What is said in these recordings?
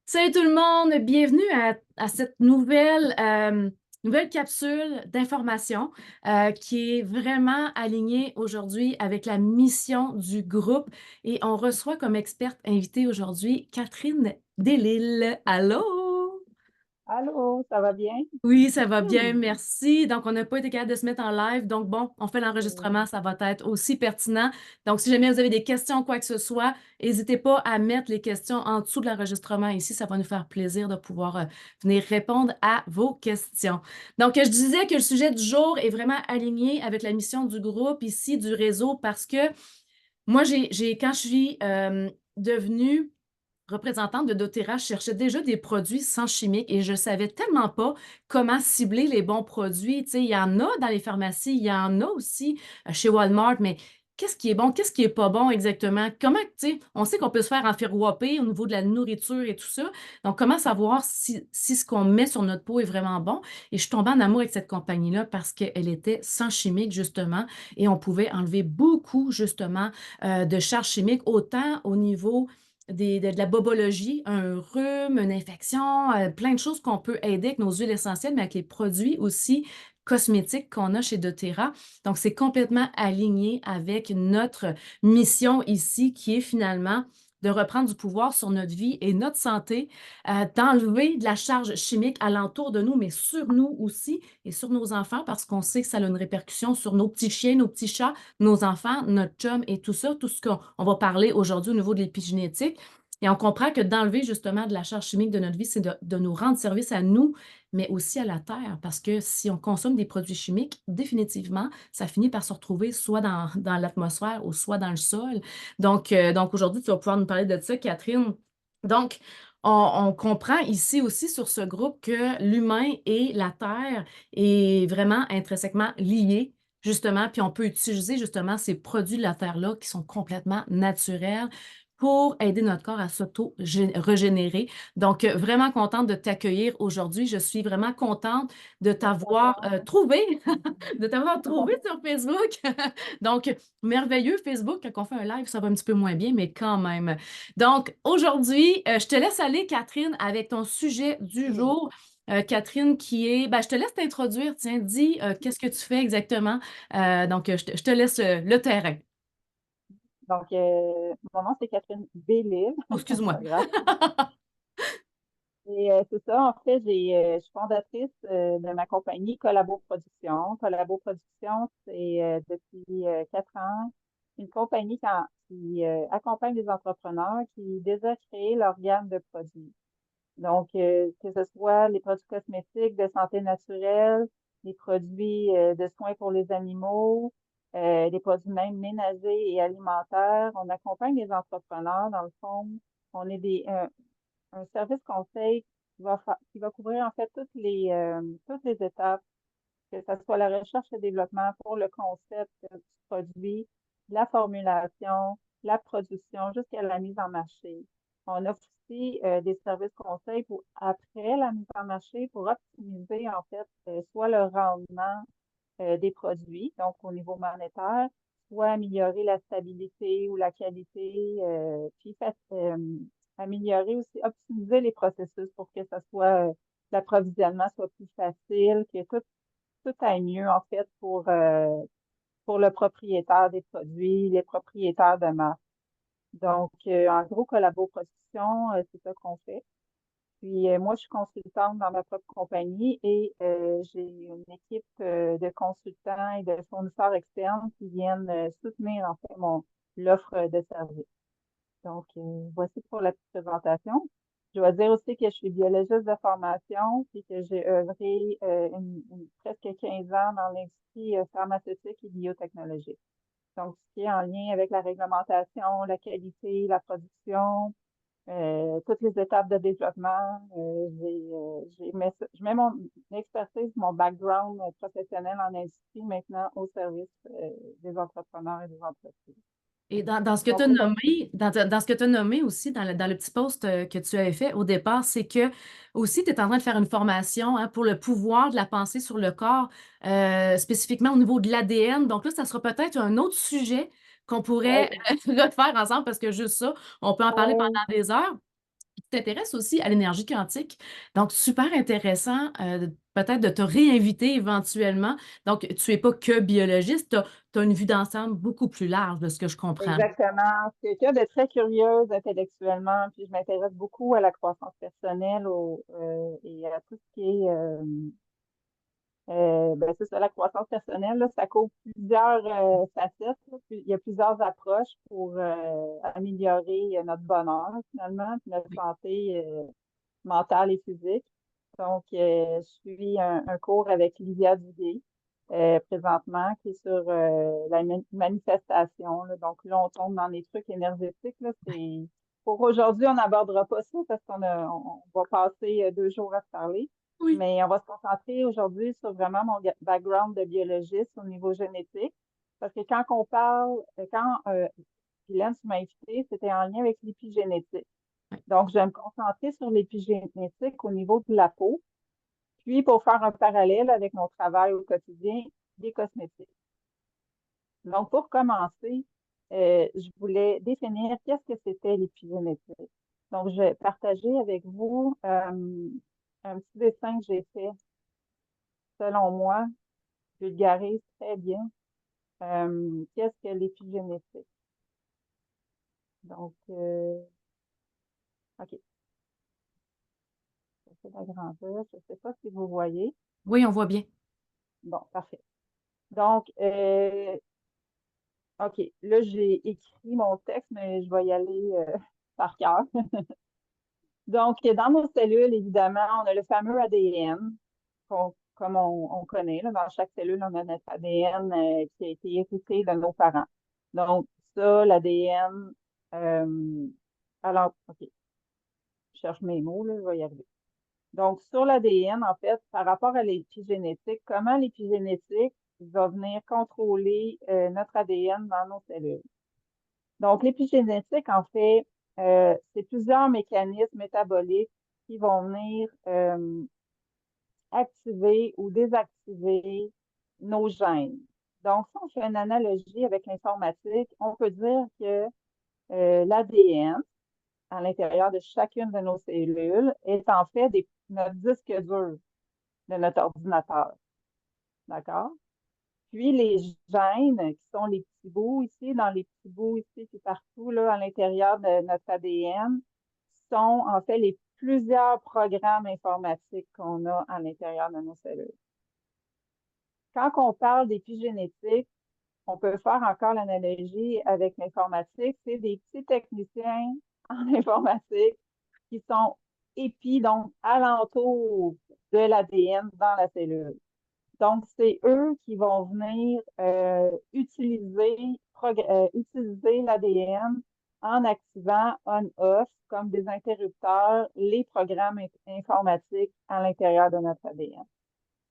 Salut tout le monde, bienvenue à cette nouvelle capsule d'information qui est vraiment alignée aujourd'hui avec la mission du groupe. Et on reçoit comme experte invitée aujourd'hui Catherine Delisle. Allô? Allô, ça va bien? Oui, ça va bien, merci. Donc, on n'a pas été capable de se mettre en live. Donc, bon, on fait l'enregistrement, Oui. ça va être aussi pertinent. Donc, si jamais vous avez des questions, quoi que ce soit, n'hésitez pas à mettre les questions en dessous de l'enregistrement ici. Ça va nous faire plaisir de pouvoir venir répondre à vos questions. Donc, je disais que le sujet du jour est vraiment aligné avec la mission du groupe ici, du réseau, parce que moi, quand je suis devenue représentante de doTERRA, je cherchais déjà des produits sans chimique et je ne savais tellement pas comment cibler les bons produits. Tu sais, il y en a dans les pharmacies, il y en a aussi chez Walmart, mais qu'est-ce qui est bon, qu'est-ce qui est pas bon exactement? Comment, tu sais, on sait qu'on peut se faire enfiroiper au niveau de la nourriture et tout ça. Donc, comment savoir si ce qu'on met sur notre peau est vraiment bon? Et je suis tombée en amour avec cette compagnie-là parce qu'elle était sans chimique, justement, et on pouvait enlever beaucoup, justement, de charges chimiques, autant au niveau de la bobologie, un rhume, une infection, plein de choses qu'on peut aider avec nos huiles essentielles, mais avec les produits aussi cosmétiques qu'on a chez doTERRA. Donc, c'est complètement aligné avec notre mission ici, qui est finalement de reprendre du pouvoir sur notre vie et notre santé, d'enlever de la charge chimique alentour de nous, mais sur nous aussi et sur nos enfants, parce qu'on sait que ça a une répercussion sur nos petits chiens, nos petits chats, nos enfants, notre chum et tout ça, tout ce qu'on va parler aujourd'hui au niveau de l'épigénétique. Et on comprend que d'enlever justement de la charge chimique de notre vie, c'est de nous rendre service à nous, mais aussi à la Terre, parce que si on consomme des produits chimiques, définitivement, ça finit par se retrouver soit dans l'atmosphère ou soit dans le sol. Donc aujourd'hui, tu vas pouvoir nous parler de ça, Catherine. Donc, on comprend ici aussi sur ce groupe que l'humain et la Terre est vraiment intrinsèquement liés, justement, puis on peut utiliser justement ces produits de la Terre-là qui sont complètement naturels pour aider notre corps à s'auto-régénérer. Donc, vraiment contente de t'accueillir aujourd'hui. Je suis vraiment contente de t'avoir Vraiment. trouvé, de t'avoir trouvé sur Facebook. Donc, merveilleux Facebook. Quand on fait un live, ça va un petit peu moins bien, mais quand même. Donc, aujourd'hui, je te laisse aller, Catherine, avec ton sujet du Oui. jour. Catherine, qui est, ben, je te laisse t'introduire. Tiens, dis qu'est-ce que tu fais exactement. Donc, je te laisse le terrain. Donc, mon nom, c'est Catherine Bellil. Oh, C'est excuse-moi. pas grave. Et c'est ça, en fait, je suis fondatrice de ma compagnie Collabo Productions. Collabo Productions, c'est depuis 4 ans une compagnie qui accompagne des entrepreneurs qui désirent créer leur gamme de produits. Donc, que ce soit les produits cosmétiques de santé naturelle, les produits de soins pour les animaux, les produits même ménagers et alimentaires, on accompagne les entrepreneurs. Dans le fond, on est un service conseil qui va couvrir en fait toutes les étapes, que ce soit la recherche et développement pour le concept du produit, la formulation, la production jusqu'à la mise en marché. On offre aussi des services conseils pour après la mise en marché pour optimiser en fait soit le rendement des produits, donc au niveau monétaire, soit améliorer la stabilité ou la qualité, améliorer aussi, optimiser les processus pour que ça soit l'approvisionnement soit plus facile, que tout aille mieux en fait pour le propriétaire des produits, les propriétaires de marque. Donc, en gros, Collabo Production, c'est ça qu'on fait. Puis moi, je suis consultante dans ma propre compagnie et j'ai une équipe de consultants et de fournisseurs externes qui viennent soutenir en fait l'offre de service. Donc, voici pour la petite présentation. Je dois dire aussi que je suis biologiste de formation puis que j'ai œuvré presque 15 ans dans l'industrie pharmaceutique et biotechnologique. Donc, ce qui est en lien avec la réglementation, la qualité, la production, toutes les étapes de développement. Je mets mon expertise, mon background professionnel en industrie maintenant au service des entrepreneurs et des entreprises. Et dans ce que tu Donc as aujourd'hui, nommé, dans ce que tu as nommé aussi, dans le petit post que tu avais fait au départ, c'est que aussi tu es en train de faire une formation hein, pour le pouvoir de la pensée sur le corps, spécifiquement au niveau de l'ADN. Donc là, ça sera peut-être un autre sujet qu'on pourrait oui, refaire ensemble parce que juste ça, on peut en parler oui, pendant des heures. t'intéresses aussi à l'énergie quantique. Donc, super intéressant, peut-être de te réinviter éventuellement. Donc, tu es pas que biologiste, tu as une vue d'ensemble beaucoup plus large de ce que je comprends. Exactement. Je suis quelqu'un de très curieuse intellectuellement, puis je m'intéresse beaucoup à la croissance personnelle et à tout ce qui est ben, c'est ça, la croissance personnelle, là, ça couvre plusieurs facettes, là. Il y a plusieurs approches pour améliorer notre bonheur, finalement, puis notre Oui. santé mentale et physique. Donc, je suis un cours avec Lydia Duguay présentement, qui est sur la manifestation, là. Donc, là, on tombe dans les trucs énergétiques, là. Pour aujourd'hui, on n'abordera pas ça parce on va passer 2 jours à se parler. Oui. Mais on va se concentrer aujourd'hui sur vraiment mon background de biologiste au niveau génétique. Parce que quand on parle, quand Guylaine, tu m'as invité, c'était en lien avec l'épigénétique. Donc, je vais me concentrer sur l'épigénétique au niveau de la peau. Puis, pour faire un parallèle avec mon travail au quotidien, des cosmétiques. Donc, pour commencer, je voulais définir qu'est-ce que c'était l'épigénétique. Donc, je vais partager avec vous un petit dessin que j'ai fait, selon moi, vulgarise très bien qu'est-ce que l'épigénétique. Donc, OK, c'est la grandeur. Je ne sais pas si vous voyez. Oui, on voit bien. Bon, parfait. Donc, OK, là, j'ai écrit mon texte, mais je vais y aller par cœur. Donc, dans nos cellules, évidemment, on a le fameux ADN, comme on connaît. Là, dans chaque cellule, on a notre ADN qui a été hérité de nos parents. Donc, ça, l'ADN, alors, OK, je cherche mes mots, là, je vais y arriver. Donc, sur l'ADN, en fait, par rapport à l'épigénétique, comment l'épigénétique va venir contrôler notre ADN dans nos cellules? Donc, l'épigénétique, en fait, c'est plusieurs mécanismes métaboliques qui vont venir activer ou désactiver nos gènes. Donc, si on fait une analogie avec l'informatique, on peut dire que l'ADN, à l'intérieur de chacune de nos cellules, est en fait notre disque dur de notre ordinateur. D'accord? Puis les gènes, qui sont les petits bouts ici, dans les petits bouts ici, puis partout, là, à l'intérieur de notre ADN, sont en fait les plusieurs programmes informatiques qu'on a à l'intérieur de nos cellules. Quand on parle d'épigénétique, on peut faire encore l'analogie avec l'informatique. C'est des petits techniciens en informatique qui sont donc alentour de l'ADN dans la cellule. Donc, c'est eux qui vont venir utiliser l'ADN en activant on-off comme des interrupteurs les programmes informatiques à l'intérieur de notre ADN,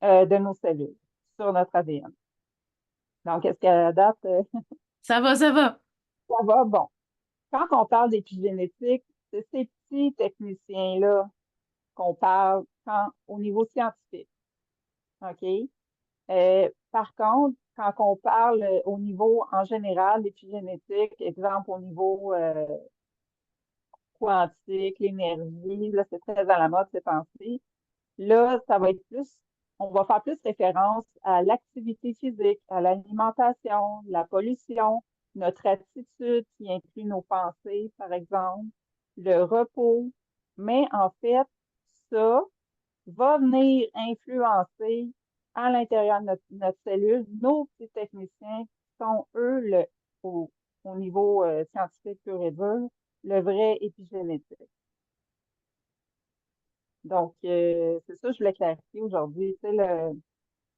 de nos cellules, sur notre ADN. Donc, est-ce qu'à la date, Ça va, ça va. ça va? Bon. Quand on parle d'épigénétique, c'est ces petits techniciens-là qu'on parle au niveau scientifique. OK? Par contre, quand on parle au niveau en général d'épigénétique, exemple au niveau quantique, l'énergie, là, c'est très à la mode ces temps-ci. Là, ça va être on va faire plus référence à l'activité physique, à l'alimentation, la pollution, notre attitude qui inclut nos pensées, par exemple, le repos. Mais en fait, ça va venir influencer à l'intérieur de notre cellule nos petits techniciens qui sont, eux, au niveau scientifique pur et dur, le vrai épigénétique. Donc, c'est ça que je voulais clarifier aujourd'hui.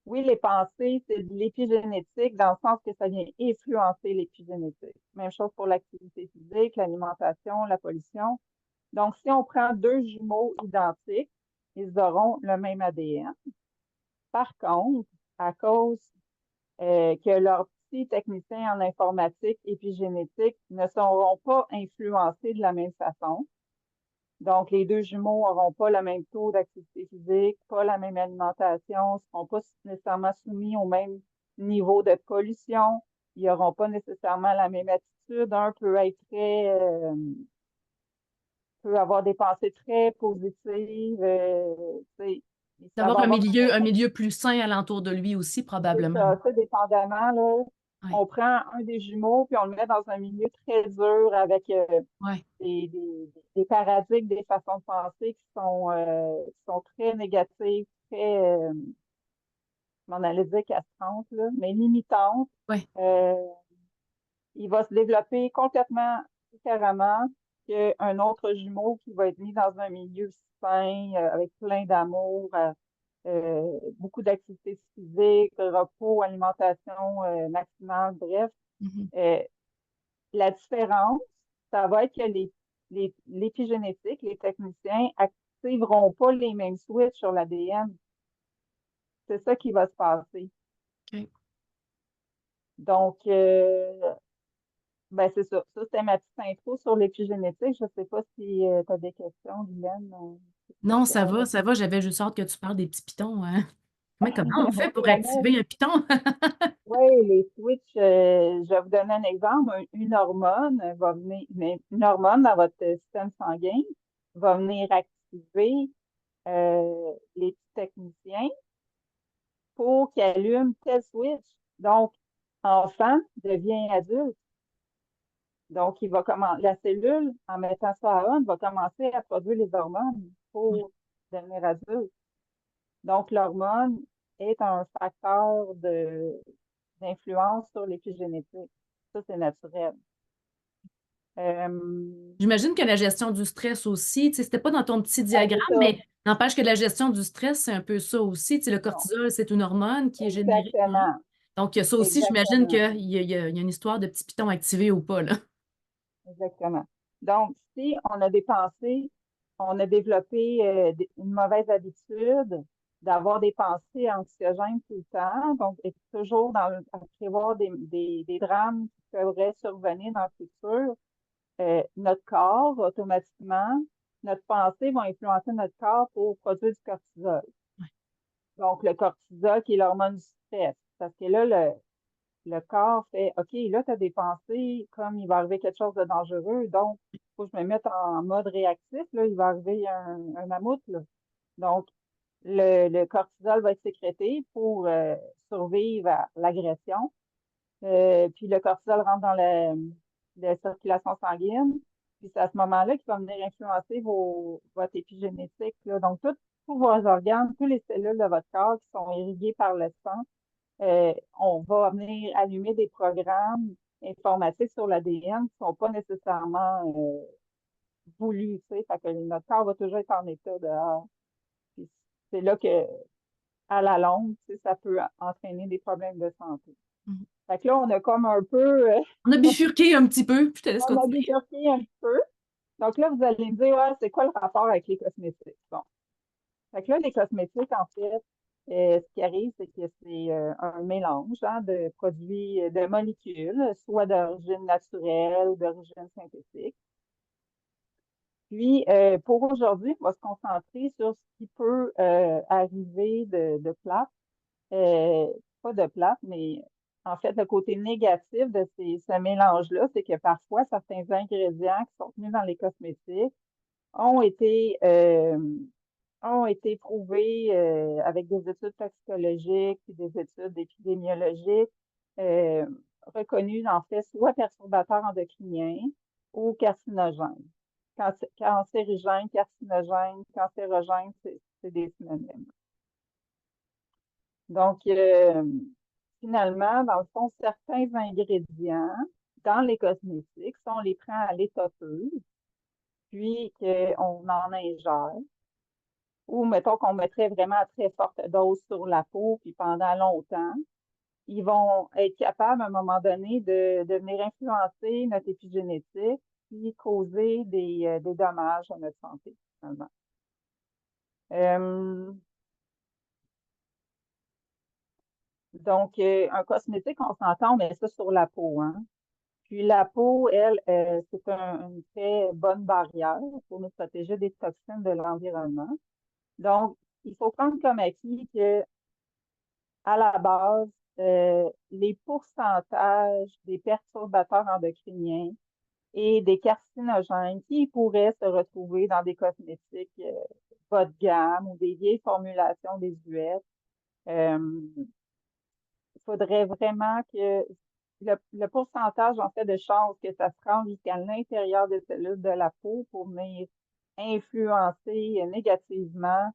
Oui, les pensées, c'est de l'épigénétique dans le sens que ça vient influencer l'épigénétique. Même chose pour l'activité physique, l'alimentation, la pollution. Donc, si on prend deux jumeaux identiques, ils auront le même ADN. Par contre, à cause que leurs petits techniciens en informatique épigénétique ne seront pas influencés de la même façon, donc, les deux jumeaux n'auront pas le même taux d'activité physique, pas la même alimentation, ne seront pas nécessairement soumis au même niveau de pollution, ils n'auront pas nécessairement la même attitude. Un peut être peut avoir des pensées très positives. Tu sais, ça D'avoir va avoir un milieu plus sain alentour de lui aussi, probablement. ça, dépendamment, là. Oui, On prend un des jumeaux, puis on le met dans un milieu très dur avec oui. des paradigmes, des façons de penser qui sont très négatives, très, on allait dire castrantes, là, mais limitantes. Oui. Euh, il va se développer complètement différemment qu'un autre jumeau qui va être mis dans un milieu sain, avec plein d'amour, beaucoup d'activités physiques, repos, alimentation maximale, bref. Mhm. Euh, la différence, ça va être que l'épigénétique, les techniciens activeront pas les mêmes switches sur l'ADN. C'est ça qui va se passer. OK. Donc, ben c'est ça. Ça, c'était ma petite intro sur l'épigénétique. Je ne sais pas si tu as des questions, Guylaine. C'est Non, ça clair. va, ça va. J'avais juste hâte que tu parles des petits pitons, hein. Mais comment on fait pour Vraiment, activer un piton? oui, les switches, je vais vous donner un exemple. Une hormone va venir, une hormone dans votre système sanguin va venir activer les petits techniciens pour qu'ils allument tel switch. Donc, enfant devient adulte. Donc, la cellule, en mettant ça à on, va commencer à produire les hormones pour devenir adulte. Donc, l'hormone est un facteur d'influence sur l'épigénétique. Ça, c'est naturel. Euh, J'imagine que la gestion du stress aussi, tu sais, c'était pas dans ton petit ben, diagramme, c'est ça. mais n'empêche que la gestion du stress, c'est un peu ça aussi. Tu sais, le Non, cortisol, c'est une hormone qui est générée. exactement. Donc, ça aussi, j'imagine qu'il Exactement. y a une histoire de petits pitons activés ou pas, là. Exactement. Donc, si on a des pensées, on a développé une mauvaise habitude d'avoir des pensées anxiogènes tout le temps, donc être toujours à prévoir des drames qui pourraient survenir dans le futur, notre corps, automatiquement, notre pensée va influencer notre corps pour produire du cortisol. Donc, le cortisol qui est l'hormone du stress. Parce que là, le corps fait OK, là, tu as des pensées comme il va arriver quelque chose de dangereux, donc il faut que je me mette en mode réactif, là, il va arriver un mammouth, là. Donc, le cortisol va être sécrété pour survivre à l'agression. Puis le cortisol rentre dans la circulation sanguine. Puis c'est à ce moment-là qu'il va venir influencer votre épigénétique, là. Donc, tous vos organes, toutes les cellules de votre corps qui sont irriguées par le sang, on va venir allumer des programmes informatiques sur l'ADN qui ne sont pas nécessairement voulus, tu sais. Fait que notre corps va toujours être en état de Puis c'est là que, à la longue, tu sais, ça peut entraîner des problèmes de santé. Mhm. Fait que là, on a comme un peu, On a bifurqué un petit peu, je te laisse on a continuer. bifurqué un peu. Donc là, vous allez me dire, ouais, c'est quoi le rapport avec les cosmétiques? Bon. Fait que là, les cosmétiques, en fait, ce qui arrive, c'est que c'est un mélange hein, de produits, de molécules, soit d'origine naturelle ou d'origine synthétique. Puis, pour aujourd'hui, on va se concentrer sur ce qui peut arriver de plate. Euh, Pas de plate, mais en fait, le côté négatif de ce mélange-là, c'est que parfois, certains ingrédients qui sont tenus dans les cosmétiques ont été, euh, ont été prouvés avec des études toxicologiques et des études épidémiologiques euh, reconnus, en fait, soit perturbateurs endocriniens ou carcinogènes. Cancérigène, carcinogène, cancérogène, c'est des synonymes. Donc, finalement, dans le fond, certains ingrédients dans les cosmétiques, si on les prend à l'état pur, puis qu'on en ingère, ou mettons qu'on mettrait vraiment à très forte dose sur la peau, puis pendant longtemps, ils vont être capables à un moment donné de venir influencer notre épigénétique, puis causer des dommages à notre santé, finalement. Euh, donc, un cosmétique, on s'entend, on met ça sur la peau, hein. Puis la peau, elle, c'est une très bonne barrière pour nous protéger des toxines de l'environnement. Donc, il faut prendre comme acquis que à la base, les pourcentages des perturbateurs endocriniens et des carcinogènes qui pourraient se retrouver dans des cosmétiques bas de gamme ou des vieilles formulations désuètes. Euh, il faudrait vraiment que le pourcentage, en fait, de chances que ça se rende jusqu'à l'intérieur des cellules de la peau pour venir influencer négativement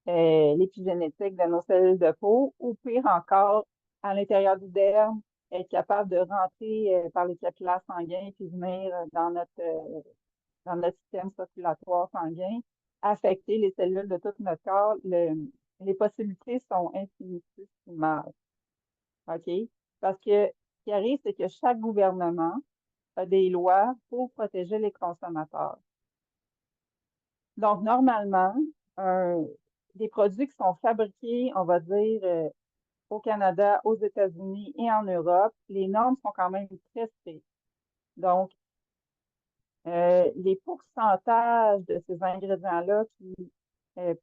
l'épigénétique de nos cellules de peau, ou pire encore, à l'intérieur du derme, être capable de rentrer par les capillaires sanguins puis venir dans notre système circulatoire sanguin, affecter les cellules de tout notre corps. Les possibilités sont infinitésimales. OK? Parce que ce qui arrive, c'est que chaque gouvernement a des lois pour protéger les consommateurs. Donc, normalement, des produits qui sont fabriqués, on va dire, au Canada, aux États-Unis et en Europe, les normes sont quand même très strictes. Donc, les pourcentages de ces ingrédients-là euh,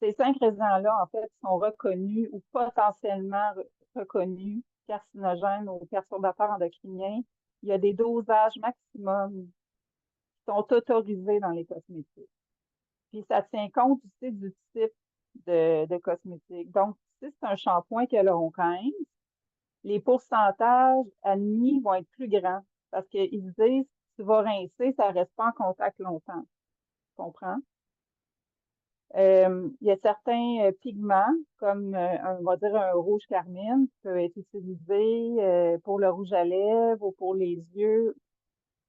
ces ingrédients-là, en fait, sont reconnus ou potentiellement reconnus carcinogènes ou perturbateurs endocriniens. Il y a des dosages maximums qui sont autorisés dans les cosmétiques. Puis ça tient compte aussi du type de cosmétique. Donc, si c'est un shampoing que l'on 15, les pourcentages admis vont être plus grands parce qu'ils disent, tu vas rincer, ça reste pas en contact longtemps. Tu comprends? Il y a certains pigments, comme on va dire un rouge carmine, qui peut être utilisé pour le rouge à lèvres ou pour les yeux.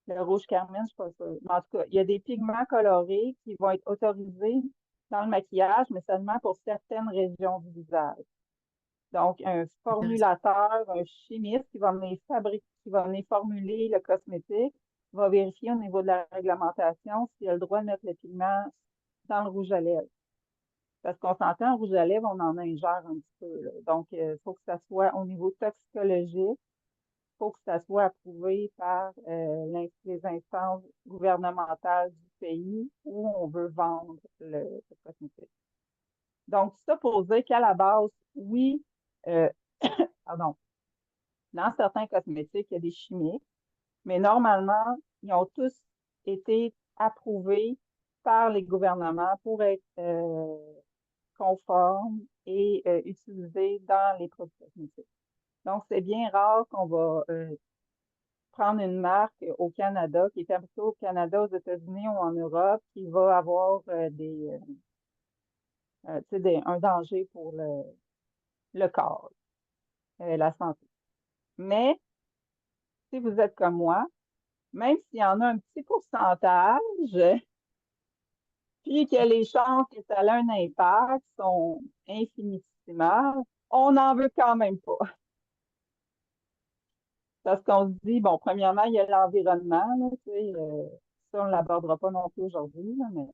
Le rouge carmine, je ne suis pas sûre. Mais en tout cas, il y a des pigments colorés qui vont être autorisés dans le maquillage, mais seulement pour certaines régions du visage. Donc, un Intéressant. formulateur, un chimiste qui va venir fabriquer, qui va venir formuler le cosmétique, va vérifier au niveau de la réglementation s'il a le droit de mettre le pigment dans le rouge à lèvres. Parce qu'on s'entend, en rouge à lèvres, on en ingère un petit peu, là. Donc, il faut que ça soit au niveau toxicologique, il faut que ça soit approuvé par les instances gouvernementales du pays où on veut vendre le cosmétique. Donc, ça pour dire qu'à la base, oui, euh, pardon, dans certains cosmétiques, il y a des chimiques, mais normalement, ils ont tous été approuvés par les gouvernements pour être conformes et utilisés dans les produits cosmétiques. Donc, c'est bien rare qu'on va prendre une marque au Canada, qui est fabriquée au Canada, aux États-Unis ou en Europe, qui va avoir un danger pour le corps, la santé. Mais si vous êtes comme moi, même s'il y en a un petit pourcentage, puis que les chances que ça ait un impact sont infinitésimales, on n'en veut quand même pas. Parce qu'on se dit, bon, premièrement, il y a l'environnement, là, tu sais, ça, on ne l'abordera pas non plus aujourd'hui, là, mais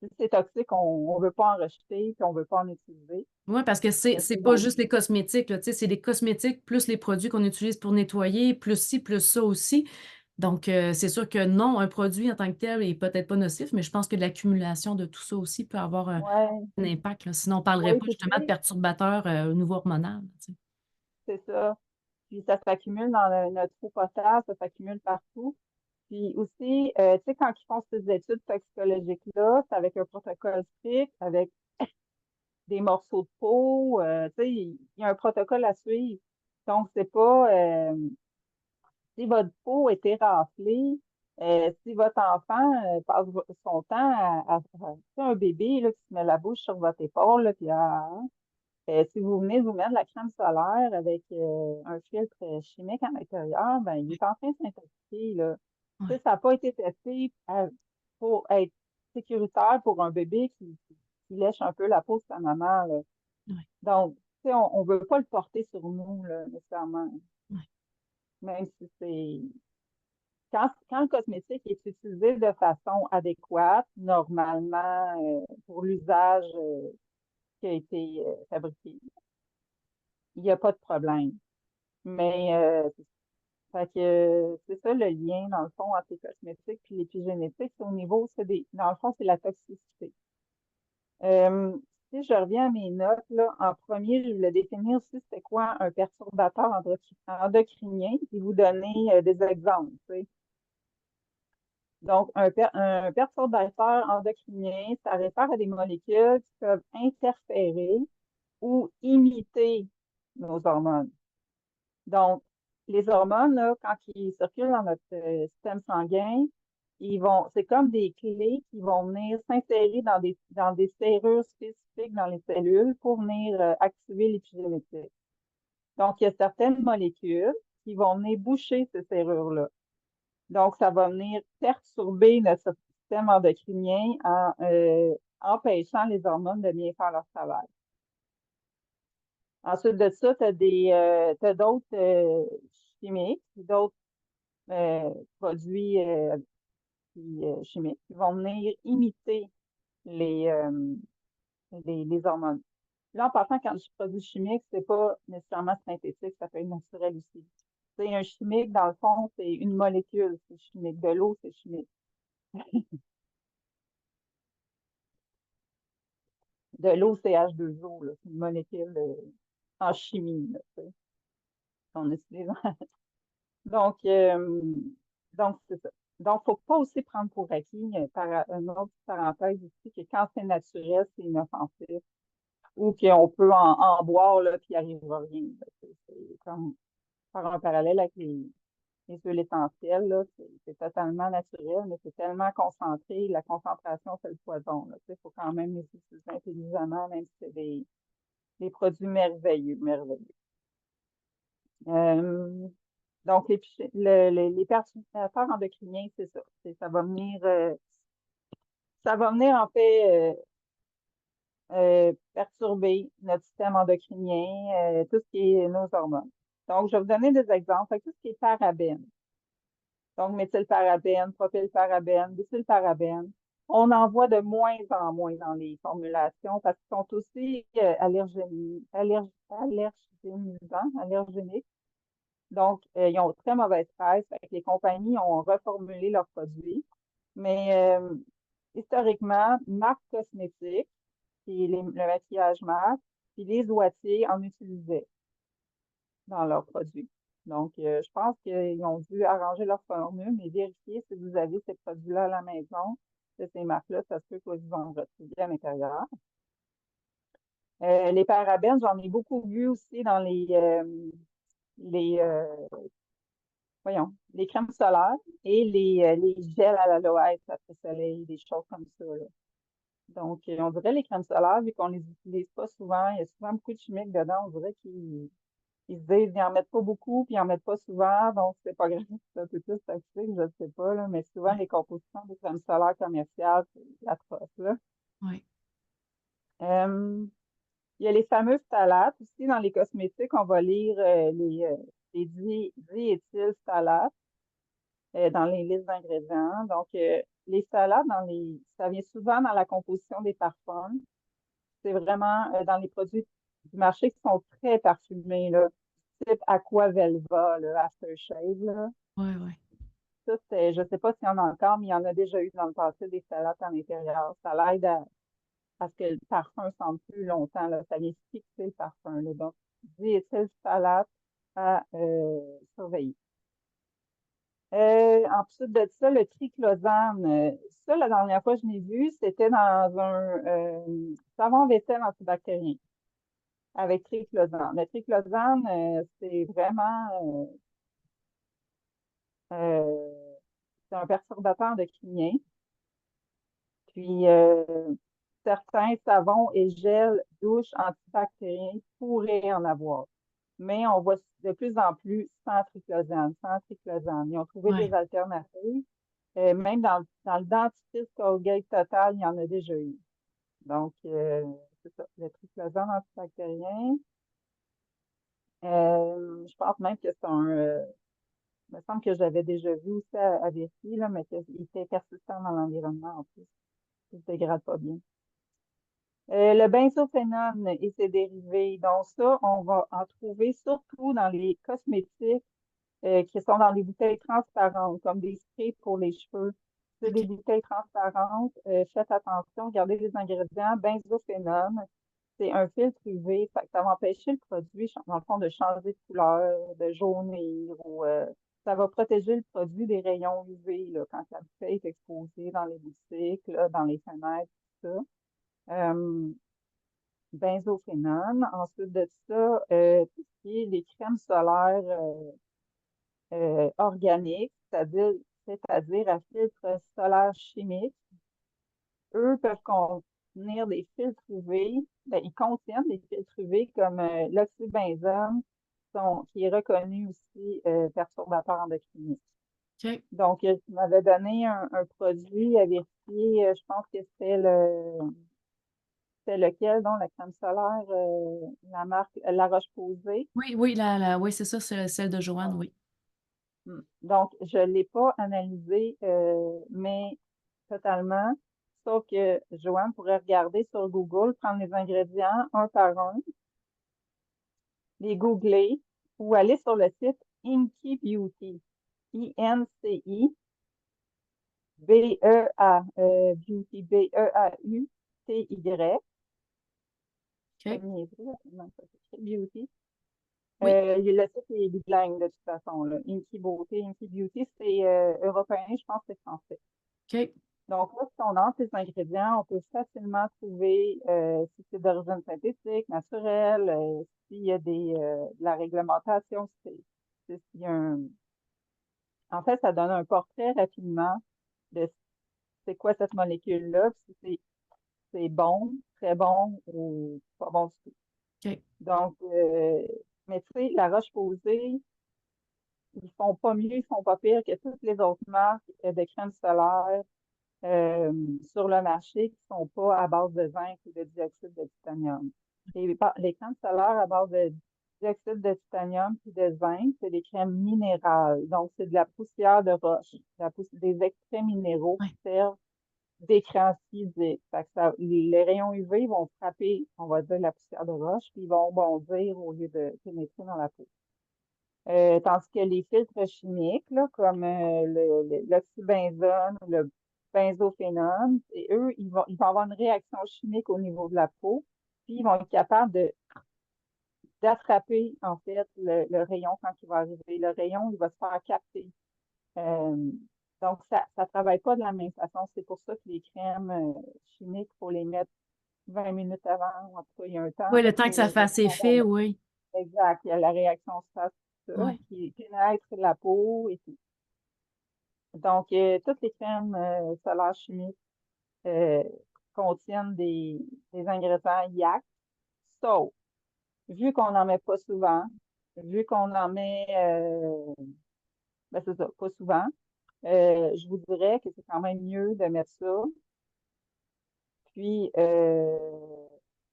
si c'est toxique, on ne veut pas en rejeter, puis on ne veut pas en utiliser. Oui, parce que c'est C'est pas donc, juste les cosmétiques, là, tu sais, c'est les cosmétiques plus les produits qu'on utilise pour nettoyer, plus ci, plus ça aussi. Donc, c'est sûr que non, un produit en tant que tel est peut-être pas nocif, mais je pense que l'accumulation de tout ça aussi peut avoir ouais, un impact, là. Sinon, on ne parlerait oui, pas puis tu justement de sais, perturbateurs au niveau hormonal, tu sais. c'est ça. Puis ça s'accumule dans notre eau potable, ça s'accumule partout. Puis aussi, tu sais, quand ils font ces études toxicologiques-là, c'est avec un protocole strict, avec des morceaux de peau, tu sais, il y a un protocole à suivre. Donc, c'est pas, si votre peau est éraflée, si votre enfant passe son temps tu sais, un bébé là, qui se met la bouche sur votre épaule, là, puis si vous venez de vous mettre de la crème solaire avec un filtre chimique à l'intérieur, ben, il est en train de s'intoxiquer, là. Tu sais, Ouais, ça n'a pas été testé pour être sécuritaire pour un bébé qui lèche un peu la peau de sa maman, là. ouais, Donc, tu sais, on ne veut pas le porter sur nous, là, nécessairement. ouais. Même si c'est quand le cosmétique est utilisé de façon adéquate, normalement, pour l'usage qui a été fabriqué, il n'y a pas de problème. Mais fait que c'est ça le lien, dans le fond, entre les cosmétiques et l'épigénétique. C'est au niveau, dans le fond, c'est la toxicité. Euh, si je reviens à mes notes, là, en premier, je voulais définir aussi c'était quoi un perturbateur endocrinien, et vous donner des exemples, tu sais. Donc, un perturbateur endocrinien, ça réfère à des molécules qui peuvent interférer ou imiter nos hormones. Donc, les hormones, là, quand ils circulent dans notre système sanguin, c'est comme des clés qui vont venir s'insérer dans des serrures spécifiques dans les cellules pour venir activer l'épigénétique. Donc, il y a certaines molécules qui vont venir boucher ces serrures-là. Donc, ça va venir perturber notre système endocrinien en empêchant les hormones de bien faire leur travail. Ensuite de ça, tu as d'autres chimiques, d'autres produits chimiques qui vont venir imiter les, euh, les hormones. Là, en passant, quand je dis produit chimique, c'est pas nécessairement synthétique, ça peut être naturel aussi. C'est un chimique, dans le fond, c'est une molécule, c'est chimique. De l'eau, c'est chimique. De l'eau, c'est H2O, là, c'est une molécule en chimie, là, tu sais, qu'on utilise. Donc, euh, donc c'est ça. Donc, faut pas aussi prendre pour acquis, une autre parenthèse ici, que quand c'est naturel, c'est inoffensif, ou qu'on peut en boire, là, puis il n'arrivera rien. Là. C'est comme faire un parallèle avec les huiles essentielles, là, c'est totalement naturel, mais c'est tellement concentré, la concentration fait le poison. Il faut quand même les utiliser intelligemment, même si c'est des produits merveilleux, merveilleux. Euh, donc, les perturbateurs endocriniens, c'est ça. Ça va venir en fait perturber notre système endocrinien, tout ce qui est nos hormones. Donc, je vais vous donner des exemples. Fait que tout ce qui est parabènes, donc méthylparabène, propylparabène, butylparabène, on en voit de moins en moins dans les formulations parce qu'ils sont aussi allergéniques. Donc, ils ont très mauvaise presse. Fait que les compagnies ont reformulé leurs produits. Mais historiquement, Marc Cosmétique, qui est le maquillage Marc, puis les Ouatier en utilisaient dans leurs produits. Donc, je pense qu'ils ont dû arranger leur formule, mais vérifier si vous avez ces produits-là à la maison, de ces marques-là, ça se peut que vous en retrouviez à l'intérieur. Les parabènes, j'en ai beaucoup vu aussi dans les, voyons, les crèmes solaires et les gels à l'aloès après soleil, des choses comme ça, là. Donc, on dirait les crèmes solaires, vu qu'on les utilise pas souvent, il y a souvent beaucoup de chimiques dedans, on dirait qu'ils se disent, ils en mettent pas beaucoup, puis ils en mettent pas souvent, donc c'est pas grave, c'est un peu plus toxique, je ne sais pas, là, mais souvent, Ouais, les compositions des crèmes solaires commerciales, c'est atroce, là. ouais, Euh, il y a les fameux phtalates aussi, dans les cosmétiques, on va lire les diéthylphthalates dans les listes d'ingrédients. Donc, les phtalates, ça vient souvent dans la composition des parfums. C'est vraiment dans les produits du marché qui sont très parfumés, là, type Aquavelva, là, Aftershave, là. ouais, ouais. Ça, je ne sais pas s'il y en a encore, mais il y en a déjà eu dans le passé des phtalates à l'intérieur. Ça l'aide à ce que le parfum sente plus longtemps, là. Ça vient fixer le parfum, là. Donc, diéthylphtalate à surveiller. Ensuite de ça, le triclosane. Ça, la dernière fois que je l'ai vu, c'était dans un savon vaisselle antibactérien avec triclosane. Le triclosane, c'est vraiment euh, c'est un perturbateur endocrinien. Puis, certains savons et gels douche antibactériens pourraient en avoir. Mais on voit de plus en plus sans triclosane, sans triclosane. Ils ont trouvé Ouais. des alternatives. Même dans le dentifrice Colgate Total, il y en a déjà eu. Donc, c'est ça, le triclosane antibactérien. Je pense même que c'est il me semble que j'avais déjà vu aussi à vérifier, là, mais qu'il était persistant dans l'environnement en plus. Il ne se dégrade pas bien. Le benzophénone et ses dérivés. Donc, ça, on va en trouver surtout dans les cosmétiques qui sont dans des bouteilles transparentes, comme des sprays pour les cheveux. C'est des OK. bouteilles transparentes. Faites attention, regardez les ingrédients. Benzophénone, c'est un filtre UV. Ça va empêcher le produit, dans le fond, de changer de couleur, de jaunir ou ça va protéger le produit des rayons UV là, quand la bouteille est exposée dans les boutiques, là, dans les fenêtres, tout ça. Euh, Benzophénone. Ensuite de ça, tout ce qui est des crèmes solaires organiques, c'est-à-dire à filtre solaire chimique. Eux peuvent contenir des filtres UV. Ben, ils contiennent des filtres UV comme l'oxybenzone, qui est reconnu aussi perturbateur endocrinien. OK. Donc, tu m'avais donné un produit à vérifier. Je pense que c'était lequel, donc la crème solaire, la marque La Roche-Posay. Oui, oui, c'est ça, c'est celle de Joanne, oui. Donc, je ne l'ai pas analysé, mais totalement. Sauf que Joanne pourrait regarder sur Google, prendre les ingrédients un par un, les googler ou aller sur le site Inky Beauty. INCI BEA Beauty BEAUTY. OK. Comme niaiserie, là, comment ça s'écrit, Beauty. Oui. Le site est bilingue de toute façon. Là. Inky Beauty, Inky Beauty, c'est européen, je pense que c'est français. OK. Donc là, si on entre les ingrédients, on peut facilement trouver si c'est d'origine synthétique, naturelle, s'il y a de la réglementation, s'il y a en fait, ça donne un portrait rapidement de c'est quoi cette molécule-là, si c'est bon, très bon ou pas bon du tout. OK. Donc, mais tu sais, la Roche-Posay, ils font pas mieux, ils font pas pire que toutes les autres marques de crème solaire euh, sur le marché qui ne sont pas à base de zinc ou de dioxyde de titanium. Les crèmes solaires à base de dioxyde de titanium et de zinc, c'est des crèmes minérales. Donc, c'est de la poussière de roche, des extraits minéraux Ouais. qui servent d'écran physique. Fait que les rayons UV vont frapper, on va dire, la poussière de roche, puis ils vont bondir au lieu de pénétrer dans la peau. Tandis que les filtres chimiques, là, comme l'oxybenzone ou le benzophénone, et eux, ils vont avoir une réaction chimique au niveau de la peau, puis ils vont être capables d'attraper, en fait, le rayon quand il va arriver. Le rayon, il va se faire capter. Euh, donc, ça ne travaille pas de la même façon. C'est pour ça que les crèmes chimiques, il faut les mettre 20 minutes avant. En tout cas, il y a un temps Oui, le temps que pour ça fasse effet, oui. exact. Il y a la réaction se passe, tout ça, Oui. qui pénètre la peau et tout. Donc, toutes les crèmes solaires chimiques euh, contiennent des ingrédients IAC, sauf, vu qu'on n'en met pas souvent, vu qu'on en met, ben c'est ça, pas souvent, je vous dirais que c'est quand même mieux de mettre ça, puis que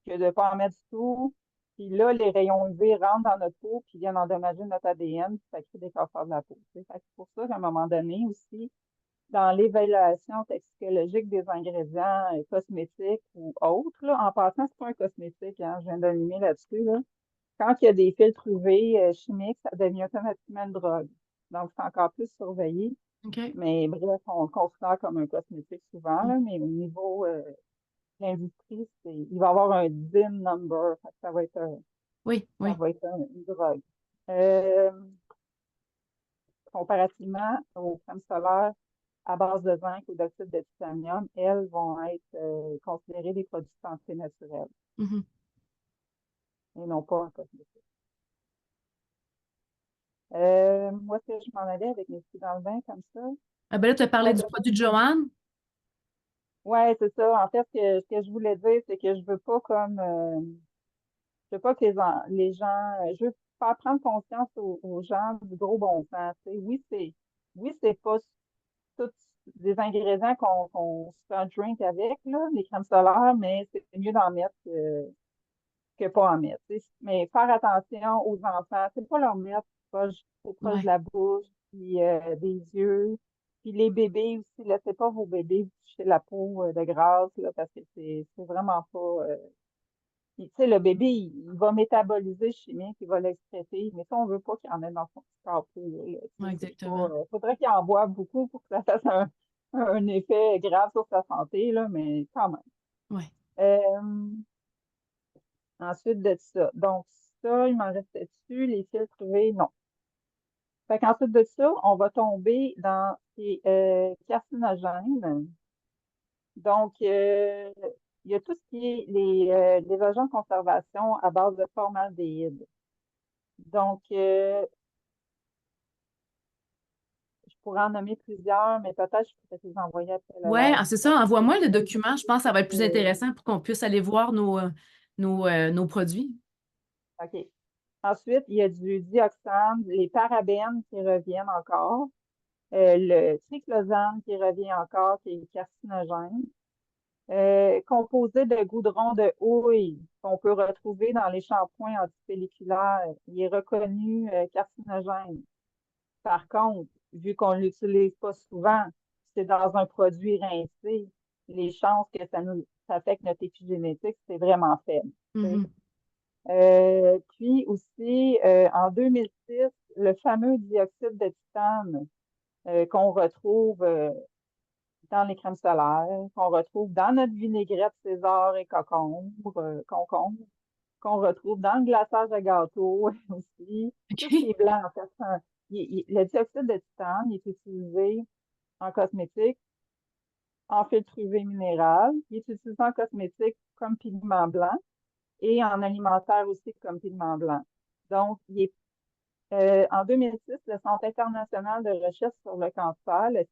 de ne pas en mettre du tout. Puis là, les rayons UV rentrent dans notre peau, puis viennent endommager notre ADN, puis ça crée des cancers de la peau. Tu sais. Fait que c'est pour ça qu'à un moment donné aussi, dans l'évaluation toxicologique des ingrédients cosmétiques ou autres, là, en passant, c'est pas un cosmétique, hein, je viens d'allumer là-dessus, là. Quand il y a des filtres UV chimiques, ça devient automatiquement une drogue. Donc, c'est encore plus surveillé. OK. Mais bref, on le considère comme un cosmétique souvent, Mm. là, mais au niveau de l'industrie, il va y avoir un DIN number. Fait que Oui, ça oui. va être une drogue. Euh, Comparativement aux crèmes solaires à base de zinc ou d'oxyde de titanium, elles vont être considérées des produits de santé naturels Mhm. et non pas un cosmétique. Où est-ce que je m'en allais avec mes pieds dans le bain comme ça? Ah ben là, tu as parlé Ouais, du produit de Joanne. ouais, c'est ça. En fait, ce que je voulais dire, c'est que je veux pas comme je veux pas que les gens je veux faire prendre conscience aux gens du gros bon sens. Tu sais. Oui, c'est pas tous des ingrédients qu'on se fait un drink avec, là, les crèmes solaires, mais c'est mieux d'en mettre que pas en mettre. Tu sais. Mais faire attention aux enfants, c'est pas leur mettre trop proche de Ouais. la bouche, puis des yeux. Puis les bébés aussi, laissez pas vos bébés vous toucher la peau de grâce, là, parce que c'est vraiment pas. Tu sais, le bébé, il va métaboliser chimique, il va l'excréter, mais ça, on veut pas qu'il en ait dans son petit corps pour, là. Tu Ouais, sais, c'est pas, exactement. faudrait qu'il en boive beaucoup pour que ça fasse un effet grave sur sa santé, là, mais quand même. Ouais. Euh, Ensuite de ça. Donc, ça, il m'en restait dessus, les filtres UV, non. Fait qu'ensuite de ça, on va tomber dans les carcinogènes. Donc, il y a tout ce qui est les agents de conservation à base de formaldéhyde. Donc, je pourrais en nommer plusieurs, mais peut-être je pourrais les envoyer après le Ouais, live. c'est ça. Envoie-moi le document. Je pense que ça va être plus Euh, intéressant pour qu'on puisse aller voir nos produits. OK. Ensuite, il y a du dioxane, les parabènes qui reviennent encore, le triclosane qui revient encore, qui est carcinogène, composé de goudron de houille qu'on peut retrouver dans les shampoings antipelliculaires. Il est reconnu carcinogène. Par contre, vu qu'on ne l'utilise pas souvent, c'est dans un produit rincé, les chances que ça affecte notre épigénétique, c'est vraiment faible. Tu sais. Mhm. Puis aussi, en 2006, le fameux dioxyde de titane qu'on retrouve dans les crèmes solaires, qu'on retrouve dans notre vinaigrette César et concombre, qu'on retrouve dans le glaçage de gâteau aussi. Tout ce qui OK. est blanc, en fait, le dioxyde de titane il est utilisé en cosmétique, en filtre UV minéral. Il est utilisé en cosmétique comme pigment blanc et en alimentaire aussi comme pigment blanc. Donc, en 2006, le Centre international de recherche sur le cancer, le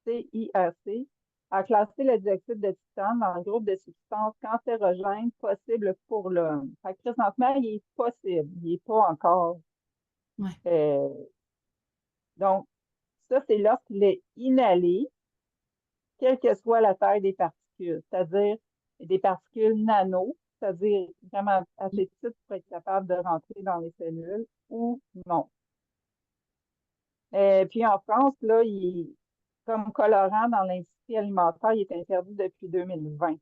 CIRC, a classé le dioxyde de titane dans le groupe de substances cancérogènes possibles pour l'homme. Fait que présentement, il est possible, il n'est pas encore. Ouais. euh, donc, ça, c'est lorsqu'il est inhalé, quelle que soit la taille des particules, c'est-à-dire des particules nano, c'est-à-dire vraiment assez petites pour être capable de rentrer dans les cellules, ou non. Puis en France, là, comme colorant dans l'industrie alimentaire, il est interdit depuis 2020.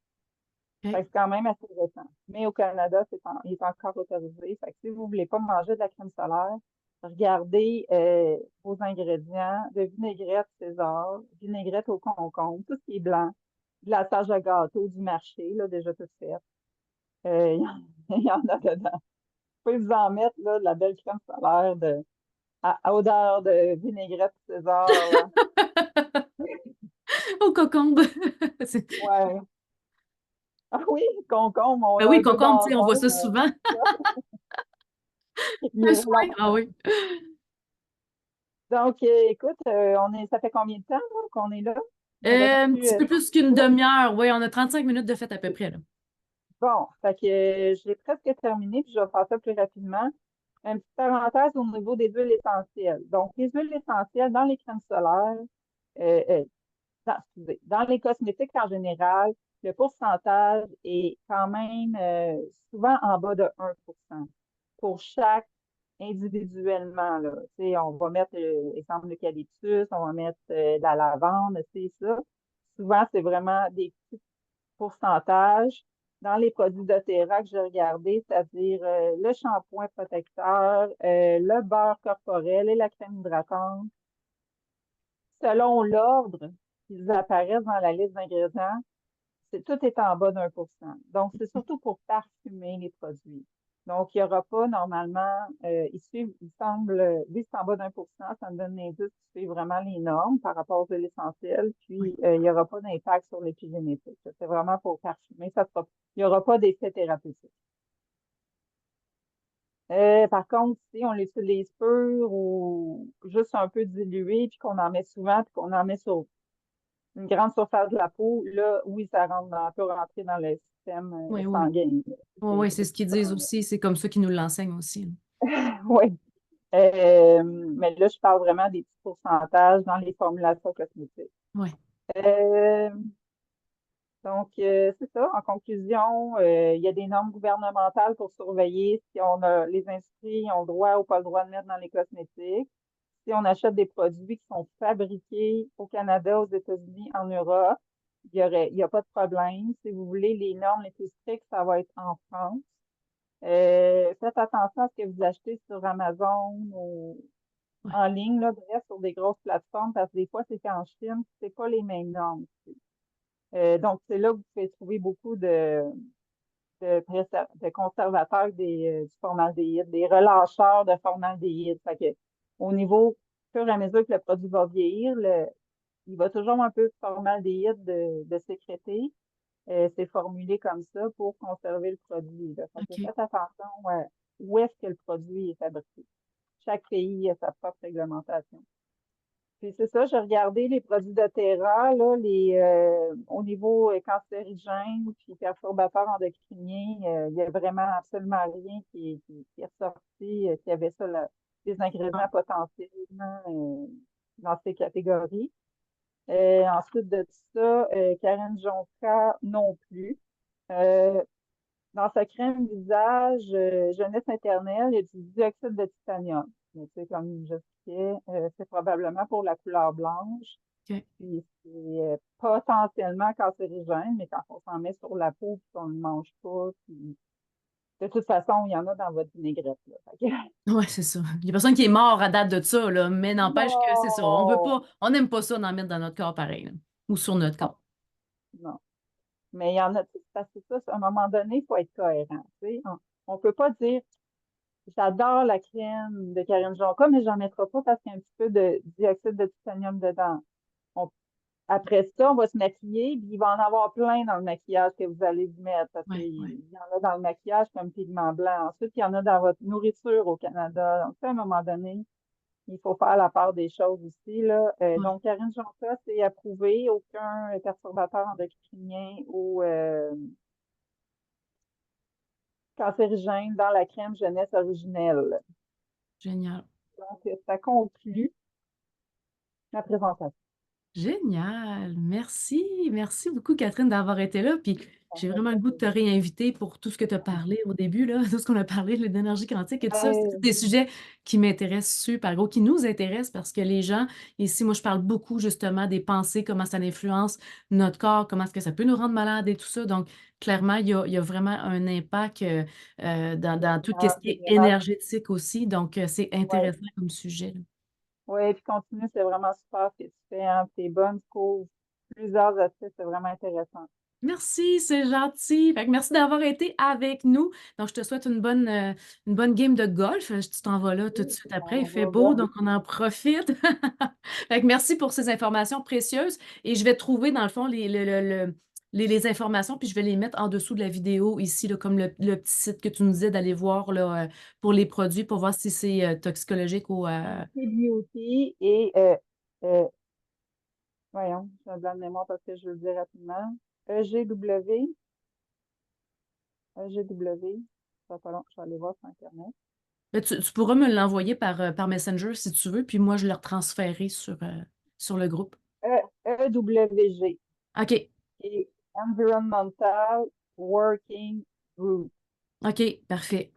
Fait OK. que c'est quand même assez récent. Mais au Canada, il est encore autorisé. Fait que si vous voulez pas manger de la crème solaire, regardez vos ingrédients de vinaigrette César, vinaigrette au concombre, tout ce qui est blanc, glaçage de gâteau du marché, là, déjà tout fait. Il y, il y en a dedans. Vous pouvez vous en mettre là, de la belle crème solaire à odeur de vinaigrette César. Là. Au cocombe. C'est- Ouais. Ah oui, concombre, on Ben a oui, un peu concombre, tu sais, on voit base. ça souvent. Il Un est soin. long. Ah oui. Donc, écoute, ça fait combien de temps là, qu'on est là? Il Un reste-tu petit peu 30 plus qu'une minutes? demi-heure. Oui, on a 35 minutes de fête à peu près, là. Bon, fait que j'ai presque terminé, puis je vais faire ça plus rapidement. Une petite parenthèse au niveau des huiles essentielles. Donc, les huiles essentielles dans les crèmes solaires, euh, euh, excusez, dans les cosmétiques en général, le pourcentage est quand même souvent en bas de 1% pour chaque individuellement. Là. Tu sais, on va mettre, exemple, l'eucalyptus, on va mettre de la lavande, c'est ça. Souvent, c'est vraiment des petits pourcentages. Dans les produits doTERRA que j'ai regardé, c'est-à-dire le shampoing protecteur, le beurre corporel et la crème hydratante, selon l'ordre qu'ils apparaissent dans la liste d'ingrédients, tout est en bas d'1%. Donc, c'est surtout pour parfumer les produits. Donc, il n'y aura pas normalement, il semble, vu que c'est en bas d'1%, ça me donne l'indice qui suit vraiment les normes par rapport aux huiles essentielles, Oui. puis il n'y aura pas d'impact sur l'épigénétique. C'est vraiment pour parfumer, il n'y aura pas d'effet thérapeutique. Par contre, si on l'utilise pur ou juste un peu dilué, puis qu'on en met souvent, puis qu'on en met sur une grande surface de la peau, là, oui, peut rentrer dans le système Oui, oui. sanguin. Là. Oui, oui, c'est ce qu'ils disent aussi. C'est comme ça qu'ils nous l'enseignent aussi. Oui. Mais là, je parle vraiment des petits pourcentages dans les formulations cosmétiques. Oui. Euh, donc, c'est ça. En conclusion, il y a des normes gouvernementales pour surveiller si les industries ont le droit ou pas le droit de mettre dans les cosmétiques. Si on achète des produits qui sont fabriqués au Canada, aux États-Unis, en Europe, il y a pas de problème. Si vous voulez les normes les plus strictes, ça va être en France. Faites attention à ce que vous achetez sur Amazon ou Ouais. en ligne, là, bref, sur des grosses plateformes, parce que des fois, c'est qu'en Chine, c'est pas les mêmes normes. Donc, c'est là que vous pouvez trouver beaucoup de conservateurs du formaldéhyde, des relâcheurs de formaldéhyde. Fait que au niveau, au fur et à mesure que le produit va vieillir, il va toujours un peu de formaldéhyde de sécréter. C'est formulé comme ça pour conserver le produit, là. Fait que OK. faites attention où est-ce que le produit est fabriqué. Chaque pays a sa propre réglementation. Puis c'est ça, j'ai regardé les produits de Terra, là, au niveau cancérigène puis perturbateur endocrinien, il y a vraiment absolument rien qui est ressorti, qui avait ça, des Ah, ingrédients potentiellement dans ces catégories. Ensuite de ça, Karen Jonca non plus. Euh, Dans sa crème visage jeunesse internelle, il y a du dioxyde de titanium. Mais tu sais, comme j'expliquais, c'est probablement pour la couleur blanche. OK. Puis c'est potentiellement cancérigène, mais quand on s'en met sur la peau puis qu'on ne le mange pas, puis de toute façon, il y en a dans votre vinaigrette, là. Fait que- Ouais, c'est ça. Il y a personne qui est mort à date de ça, là, mais n'empêche que c'est ça. On veut Non! pas, on n'aime pas ça d'en mettre dans notre corps pareil, là, ou sur notre Non, corps. non. Mais il y en a, tu sais, parce que ça, à un moment donné, il faut être cohérent. Tu sais. On peut pas dire j'adore la crème de Karine Jonca, mais j'en mettrai pas parce qu'il y a un petit peu de dioxyde de titanium dedans. On- Après ça, on va se maquiller, puis il va en avoir plein dans le maquillage que vous allez vous mettre, parce qu'il Ouais, ouais. y en a dans le maquillage comme pigment blanc. Ensuite, il y en a dans votre nourriture au Canada. Donc, ça, à un moment donné, il faut faire la part des choses aussi, là. Ouais. Donc, Karine Jonca, c'est approuvé, aucun perturbateur endocrinien ou cancérigène dans la crème jeunesse originelle. Génial. Donc, ça conclut la présentation. Génial. Merci. Merci beaucoup, Catherine, d'avoir été là. Puis Ça j'ai me vraiment le fait goût de te plaisir. réinviter pour tout ce que tu as parlé au début, là, tout ce qu'on a parlé, l'énergie quantique et tout ça. C'est tous Euh, des sujets qui m'intéressent super gros, qui nous intéressent parce que les gens, ici, moi, je parle beaucoup justement des pensées, comment ça influence notre corps, comment est-ce que ça peut nous rendre malades et tout ça. Donc, clairement, il y a vraiment un impact dans tout ce qui c'est est vraiment, énergétique aussi. Donc, c'est ouais. intéressant comme sujet, là. Ouais, puis continue, c'est vraiment super ce que tu fais, hein. T'es bonne, tu couvres plusieurs aspects, c'est vraiment intéressant. Merci, c'est gentil. Fait que merci d'avoir été avec nous. Donc, je te souhaite une bonne game de golf. Tu t'en vas là tout de Oui, suite après. Il on fait va beau, voir. donc on en profite. Fait que merci pour ces informations précieuses. Et je vais trouver, dans le fond, les informations, puis je vais les mettre en dessous de la vidéo ici, là, comme le petit site que tu nous disais d'aller voir là, pour les produits, pour voir si c'est toxicologique ou... Beauty et, voyons, j'ai un blanc de mémoire parce que je veux le dire rapidement. EGW, EGW, ça va pas long, je vais aller voir sur Internet. Ben, tu pourras me l'envoyer par Messenger si tu veux, puis moi, je le retransférerai sur le groupe. EWG, OK. et Environmental Working Group, OK, parfait.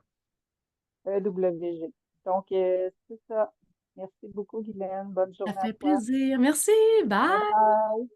EWG. Donc, c'est ça. Merci beaucoup, Guylaine. Bonne Ça journée à fait toi. plaisir. Merci. Bye Bye. bye.